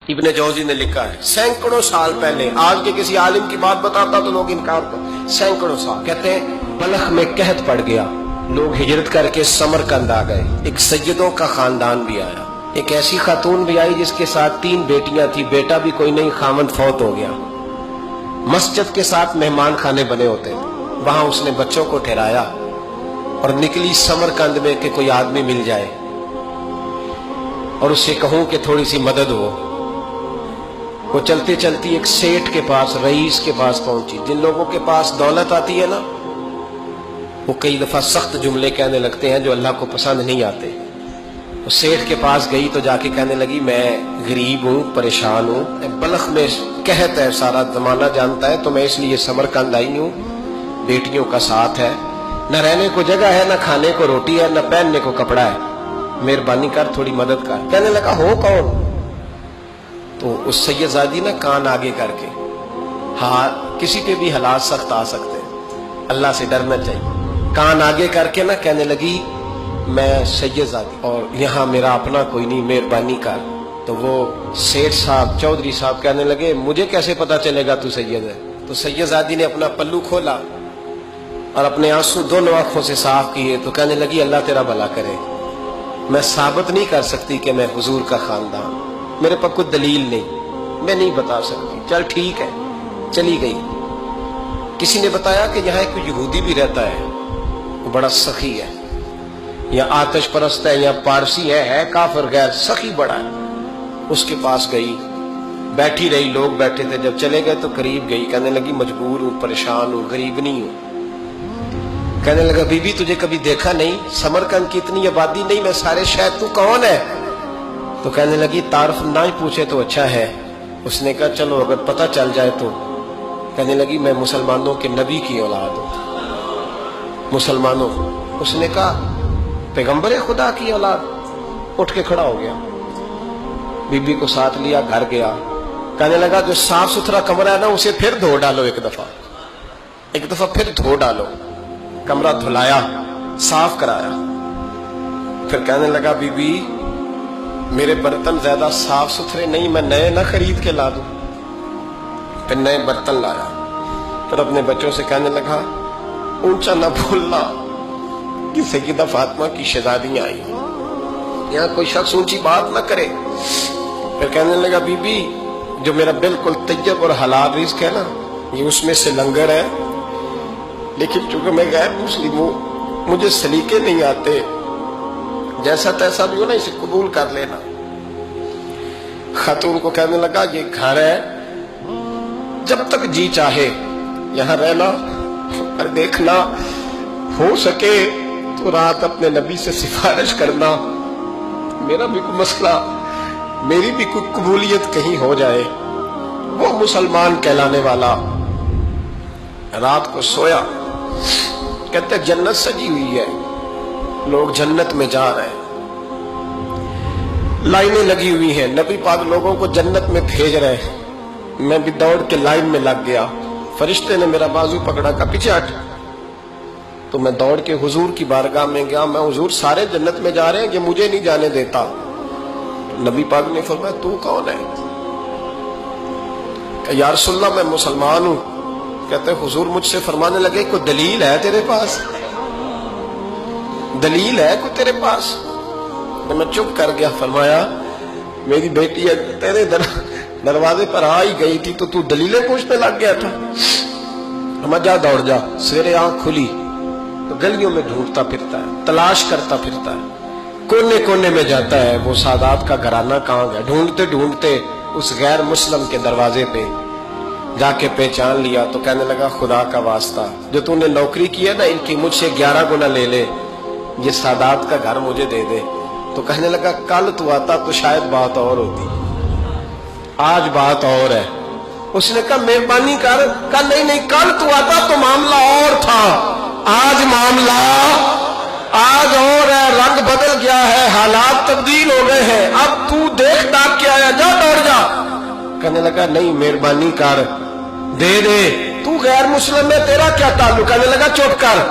ابن جوزی نے لکھا ہے سینکڑوں سال پہلے، آج کے کسی عالم کی بات بتاتا تو لوگ انکار کرتے، سینکڑوں سال کہتے ہیں بلخ میں قحط پڑ گیا، لوگ ہجرت کر کے سمرقند آ گئے، ایک سیدوں کا خاندان بھی آیا، ایک ایسی خاتون بھی آئی جس کے ساتھ 3 بیٹیاں تھی، بیٹا بھی کوئی نہیں، خامند فوت ہو گیا۔ مسجد کے ساتھ مہمان خانے بنے ہوتے تھے، وہاں اس نے بچوں کو ٹھہرایا اور نکلی سمرقند میں کہ کوئی آدمی مل جائے اور اس سے کہوں کہ تھوڑی سی مدد ہو۔ وہ چلتے چلتی ایک سیٹھ کے پاس، رئیس کے پاس پہنچی۔ جن لوگوں کے پاس دولت آتی ہے نا، وہ کئی دفعہ سخت جملے کہنے لگتے ہیں جو اللہ کو پسند نہیں آتے۔ وہ سیٹھ کے پاس گئی تو جا کے کہنے لگی میں غریب ہوں، پریشان ہوں، بلخ میں قحط ہے، سارا زمانہ جانتا ہے، تو میں اس لیے سمرقند آئی ہوں، بیٹیوں کا ساتھ ہے، نہ رہنے کو جگہ ہے، نہ کھانے کو روٹی ہے، نہ پہننے کو کپڑا ہے، مہربانی کر تھوڑی مدد کر۔ کہنے لگا ہو کون؟ تو اس سید زادی نے کان آگے کر کے، ہاں کسی پہ بھی حالات سخت آ سکتے ہیں، اللہ سے ڈرنا چاہیے، کان آگے کر کے نہ کہنے لگی میں سید زادی اور یہاں میرا اپنا کوئی نہیں، مہربانی کر۔ تو وہ سیٹھ صاحب، چودھری صاحب کہنے لگے مجھے کیسے پتا چلے گا تو سید ہے؟ تو سید زادی نے اپنا پلو کھولا اور اپنے آنسو دونوں آنکھوں سے صاف کیے تو کہنے لگی اللہ تیرا بھلا کرے، میں ثابت نہیں کر سکتی کہ میں حضور کا خاندان، میرے پاس کوئی دلیل نہیں، میں نہیں بتا سکتی، چل ٹھیک ہے، چلی گئی۔ کسی نے بتایا کہ یہاں ایک یہودی بھی رہتا ہے، وہ بڑا سخی ہے، یا آتش پرست ہے، یا پارسی ہے کافر غیر، سخی بڑا ہے۔ اس کے پاس گئی، بیٹھی رہی، لوگ بیٹھے تھے، جب چلے گئے تو قریب گئی، کہنے لگی مجبور ہوں، پریشان ہوں، غریب نہیں ہوں۔ کہنے لگا بی بی تجھے کبھی دیکھا نہیں، سمرقند کی اتنی آبادی نہیں، میں سارے شہر، تو کون ہے؟ تو کہنے لگی تعارف نہ ہی پوچھے تو اچھا ہے۔ اس نے کہا چلو اگر پتہ چل جائے تو۔ کہنے لگی میں مسلمانوں کے نبی کی اولاد ہوں، مسلمانوں۔ اس نے کہا پیغمبر خدا کی اولاد؟ اٹھ کے کھڑا ہو گیا، بی بی کو ساتھ لیا، گھر گیا، کہنے لگا جو صاف ستھرا کمرہ ہے نا اسے پھر دھو ڈالو، ایک دفعہ پھر دھو ڈالو۔ کمرہ دھلایا، صاف کرایا، پھر کہنے لگا بی بی میرے برتن زیادہ صاف ستھرے نہیں، میں نئے نہ خرید کے لا دوں۔ پھر نئے برتن لایا، پھر اپنے بچوں سے کہنے لگا اونچا نہ بھولنا کہ سیدہ فاطمہ کی شہزادیاں آئی، یہاں کوئی شخص اونچی بات نہ کرے۔ پھر کہنے لگا بی بی جو میرا بالکل طیب اور حلال رزق ہے نا، یہ اس میں سے لنگر ہے، لیکن چونکہ میں غیر مسلم ہوں، مجھے سلیقے نہیں آتے، جیسا تیسا بھی ہو نا اسے قبول کر لینا۔ خاتون کو کہنے لگا یہ گھر ہے، جب تک جی چاہے یہاں رہنا، اور دیکھنا ہو سکے تو رات اپنے نبی سے سفارش کرنا، میرا بھی کوئی مسئلہ، میری بھی کوئی قبولیت کہیں ہو جائے۔ وہ مسلمان کہلانے والا رات کو سویا، کہتے جنت سجی ہوئی ہے، لوگ جنت میں جا رہے ہیں، لائنیں لگی ہوئی ہیں، نبی پاک لوگوں کو جنت میں بھیج رہے ہیں۔ میں بھی دوڑ کے لائن میں لگ گیا، فرشتے نے میرا بازو پکڑا، کا پیچھے ہٹ۔ تو میں دوڑ کے حضور کی بارگاہ میں گیا، میں حضور سارے جنت میں جا رہے ہیں، یہ مجھے نہیں جانے دیتا۔ نبی پاک نے فرمایا تو کون ہے؟ کہ یا رسول اللہ میں مسلمان ہوں۔ کہتے حضور مجھ سے فرمانے لگے کوئی دلیل ہے تیرے پاس؟ دلیل ہے کوئی تیرے پاس؟ میں چپ کر گیا۔ فرمایا میری بیٹی تیرے دروازے پر آ ہی گئی تھی تو دلیلیں پوچھنے لگ گیا تھا؟ ہم جا دوڑ جا۔ سویرے آنکھ کھلی تو گلیوں میں ڈھونڈتا پھرتا ہے، تلاش کرتا پھرتا ہے، کونے کونے میں جاتا ہے وہ سادات کا گھرانہ کہاں گیا، ڈھونڈتے ڈھونڈتے اس غیر مسلم کے دروازے پہ جا کے پہچان لیا۔ تو کہنے لگا خدا کا واسطہ جو تو نے نوکری کی ہے نا ان کی مجھ سے 11 گنا لے لے، یہ سادات کا گھر مجھے دے دے۔ تو کہنے لگا کل تو آتا تو شاید بات اور ہوتی، آج بات اور ہے۔ اس نے کہا مہربانی کر، کہا نہیں کل تو آتا تو معاملہ اور تھا، آج معاملہ آج اور ہے، رنگ بدل گیا ہے، حالات تبدیل ہو گئے ہیں، اب تو دیکھ ڈاک کے آیا، جا دوڑ جا۔ کہنے لگا نہیں مہربانی کر، دے دے، تو غیر مسلم میں تیرا کیا تعلق؟ کہنے لگا چپ کر،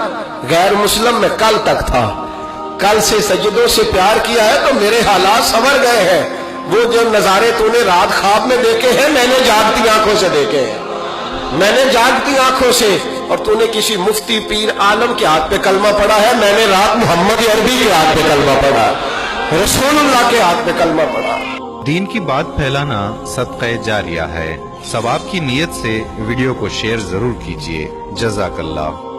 غیر مسلم میں کل تک تھا، کل سے سجدوں سے پیار کیا ہے تو میرے حالات سنور گئے ہیں، وہ جو نظارے تو نے رات خواب میں دیکھے ہیں میں نے جاگتی آنکھوں سے دیکھے ہیں، میں نے جاگتی آنکھوں سے، اور تو نے کسی مفتی پیر عالم کے ہاتھ پہ کلمہ پڑھا ہے، میں نے رات محمد عربی کے ہاتھ پہ کلمہ پڑھا، رسول اللہ کے ہاتھ پہ کلمہ پڑھا۔ دین کی بات پھیلانا صدقہ جاریہ ہے۔ ثواب کی نیت سے ویڈیو کو شیئر ضرور کیجیے۔ جزاک اللہ۔